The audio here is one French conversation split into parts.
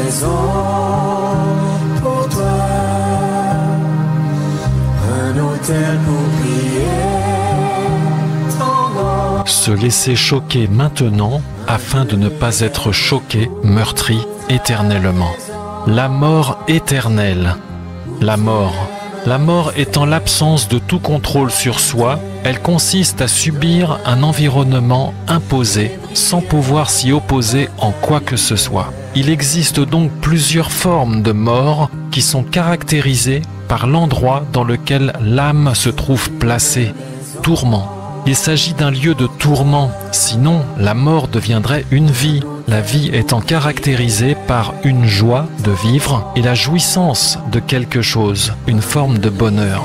maison pour toi, un autel pour prier ton nom. Se laisser choquer maintenant afin de ne pas être choqué, meurtri éternellement. La mort éternelle. La mort étant l'absence de tout contrôle sur soi, elle consiste à subir un environnement imposé sans pouvoir s'y opposer en quoi que ce soit. Il existe donc plusieurs formes de mort qui sont caractérisées par l'endroit dans lequel l'âme se trouve placée. Tourment. Il s'agit d'un lieu de tourment, sinon la mort deviendrait une vie. La vie étant caractérisée par une joie de vivre et la jouissance de quelque chose, une forme de bonheur.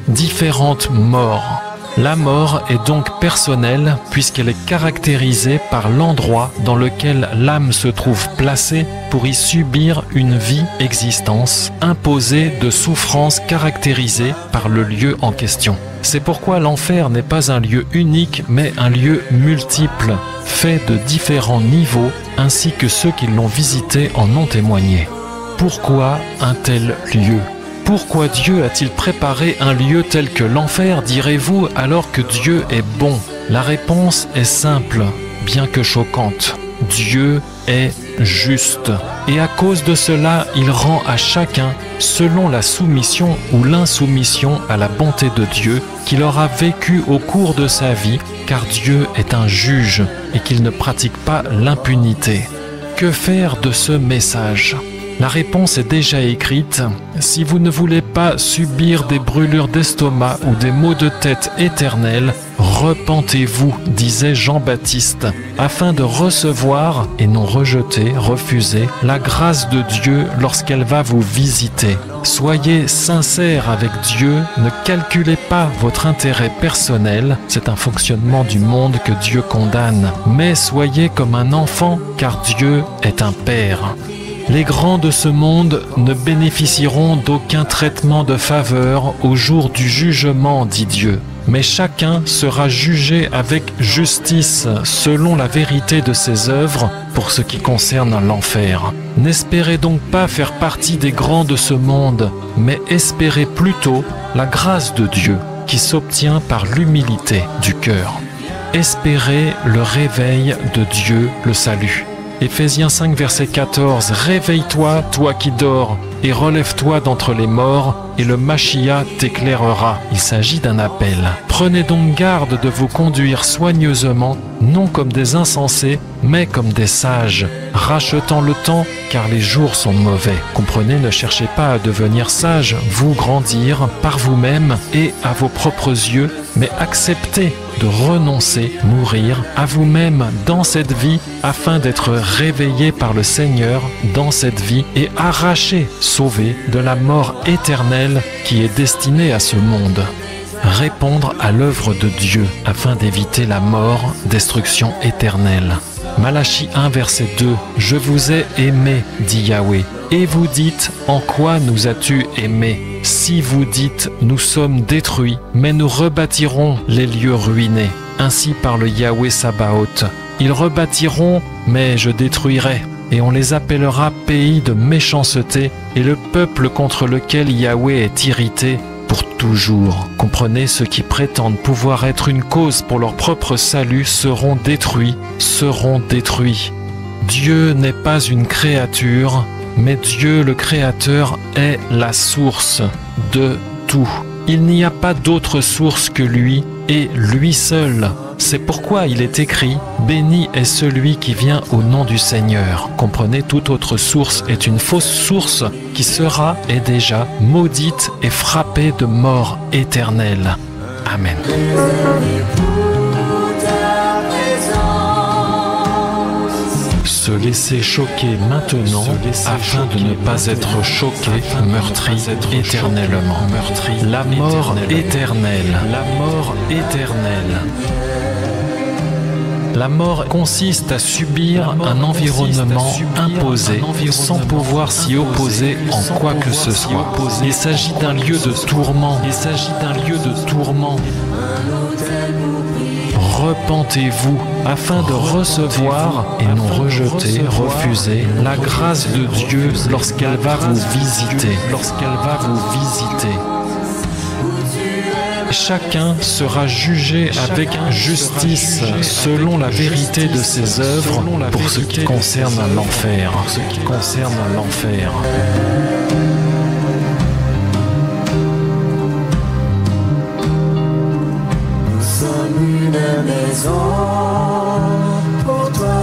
Différentes morts. La mort est donc personnelle puisqu'elle est caractérisée par l'endroit dans lequel l'âme se trouve placée pour y subir une vie, existence, imposée de souffrances caractérisées par le lieu en question. C'est pourquoi l'enfer n'est pas un lieu unique mais un lieu multiple, fait de différents niveaux ainsi que ceux qui l'ont visité en ont témoigné. Pourquoi un tel lieu ? Pourquoi Dieu a-t-il préparé un lieu tel que l'enfer, direz-vous, alors que Dieu est bon? La réponse est simple, bien que choquante. Dieu est juste. Et à cause de cela, il rend à chacun, selon la soumission ou l'insoumission à la bonté de Dieu, qu'il aura vécu au cours de sa vie, car Dieu est un juge et qu'il ne pratique pas l'impunité. Que faire de ce message ? La réponse est déjà écrite. Si vous ne voulez pas subir des brûlures d'estomac ou des maux de tête éternels, repentez-vous, disait Jean-Baptiste, afin de recevoir, et non rejeter, refuser, la grâce de Dieu lorsqu'elle va vous visiter. Soyez sincères avec Dieu, ne calculez pas votre intérêt personnel, c'est un fonctionnement du monde que Dieu condamne, mais soyez comme un enfant, car Dieu est un père. Les grands de ce monde ne bénéficieront d'aucun traitement de faveur au jour du jugement, dit Dieu. Mais chacun sera jugé avec justice selon la vérité de ses œuvres pour ce qui concerne l'enfer. N'espérez donc pas faire partie des grands de ce monde, mais espérez plutôt la grâce de Dieu qui s'obtient par l'humilité du cœur. Espérez le réveil de Dieu, le salut. Éphésiens 5, verset 14, « Réveille-toi, toi qui dors, et relève-toi d'entre les morts, et le Machia t'éclairera. » Il s'agit d'un appel. Prenez donc garde de vous conduire soigneusement, non comme des insensés, mais comme des sages, rachetant le temps, car les jours sont mauvais. Comprenez, ne cherchez pas à devenir sage, vous grandir par vous-même et à vos propres yeux, mais acceptez de renoncer, mourir à vous-même dans cette vie afin d'être réveillé par le Seigneur dans cette vie et arraché, sauvé de la mort éternelle qui est destinée à ce monde. Répondre à l'œuvre de Dieu afin d'éviter la mort, destruction éternelle. Malachie 1, verset 2, « Je vous ai aimé, dit Yahweh. Et vous dites, en quoi nous as-tu aimés ? Si vous dites, nous sommes détruits, mais nous rebâtirons les lieux ruinés. Ainsi parle Yahweh Sabaoth. Ils rebâtiront, mais je détruirai. Et on les appellera pays de méchanceté, et le peuple contre lequel Yahweh est irrité pour toujours. Comprenez, ceux qui prétendent pouvoir être une cause pour leur propre salut seront détruits, Dieu n'est pas une créature, mais Dieu le Créateur est la source de tout. Il n'y a pas d'autre source que lui, et lui seul. C'est pourquoi il est écrit « Béni est celui qui vient au nom du Seigneur ». Comprenez, toute autre source est une fausse source qui sera et déjà maudite et frappée de mort éternelle. Amen. Se laisser choquer maintenant afin de ne pas être choqué, meurtri éternellement. La mort éternelle. La mort éternelle. La mort consiste à subir un environnement imposé sans pouvoir s'y opposer en quoi que ce soit. Il s'agit d'un lieu de tourment. repentez-vous, afin de recevoir et non rejeter, refuser la grâce de Dieu lorsqu'elle va vous visiter, Chacun sera jugé avec justice selon la vérité de ses œuvres pour ce qui concerne l'enfer. Nous sommes une maison pour toi,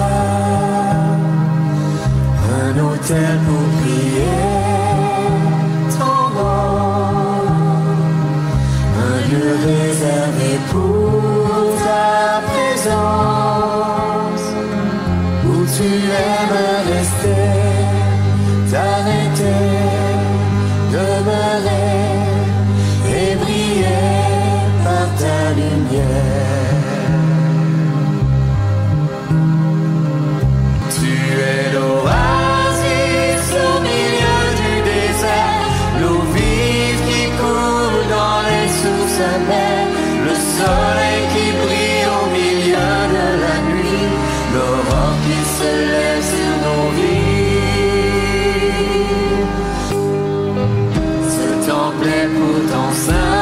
un autel pour prier ton nom, un lieu réservé pour ta présence, où tu aimes rester, t'arrêter, demeurer et briller par ta lumière. Tu es l'oasis au milieu du désert, l'eau vive qui coule dans les sources amères, le soleil qui brille au milieu de la nuit, l'aurore qui se lève sur nos vies. Ce temple est pour ton Saint-Esprit,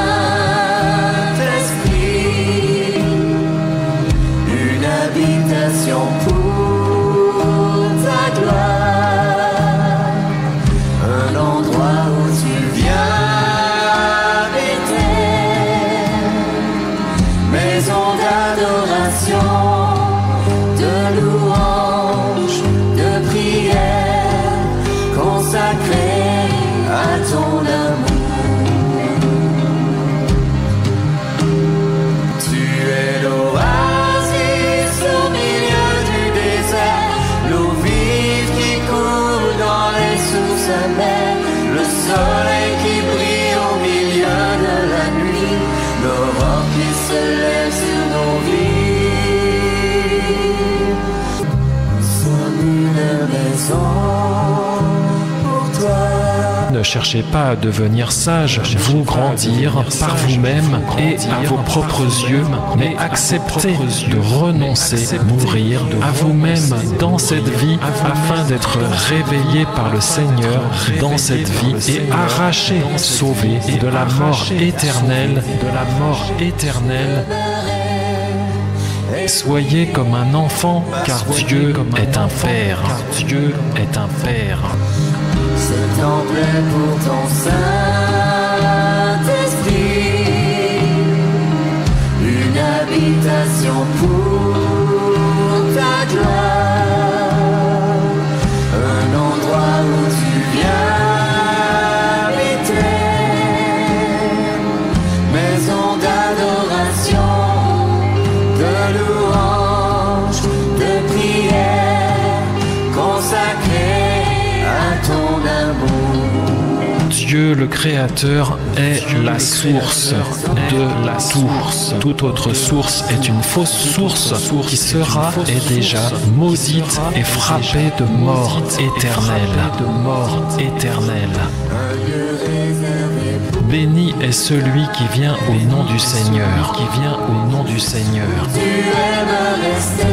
une habitation pour ta gloire, un endroit où tu viens habiter, maison d'adoration, de louange, de prière, consacrée à ton amour. Tu es l'oasis au milieu du désert, l'eau vive qui coule dans les sources amères, le soleil qui brille au milieu de la nuit, l'aurore qui se lève sur nos vies. Nous sommes une maison pour toi. Ne cherchez pas à devenir sage, vous grandir par vous-même et à vos propres yeux, mais acceptez de renoncer, mourir à vous-même dans cette vie afin d'être réveillé par le Seigneur dans cette vie et arraché, sauvé de la mort éternelle, Soyez comme un enfant, car Dieu est un Père. Ce temple est pour ton Saint-Esprit, une habitation pour ta gloire, un endroit où tu viens habiter, maison d'adoration, de louange, de prière, consacrée à ton amour. Dieu le Créateur est la source de la source. Toute autre source est une fausse source qui sera et déjà maudite et frappée de mort éternelle. Béni est celui qui vient au nom du Seigneur. Tu aimes rester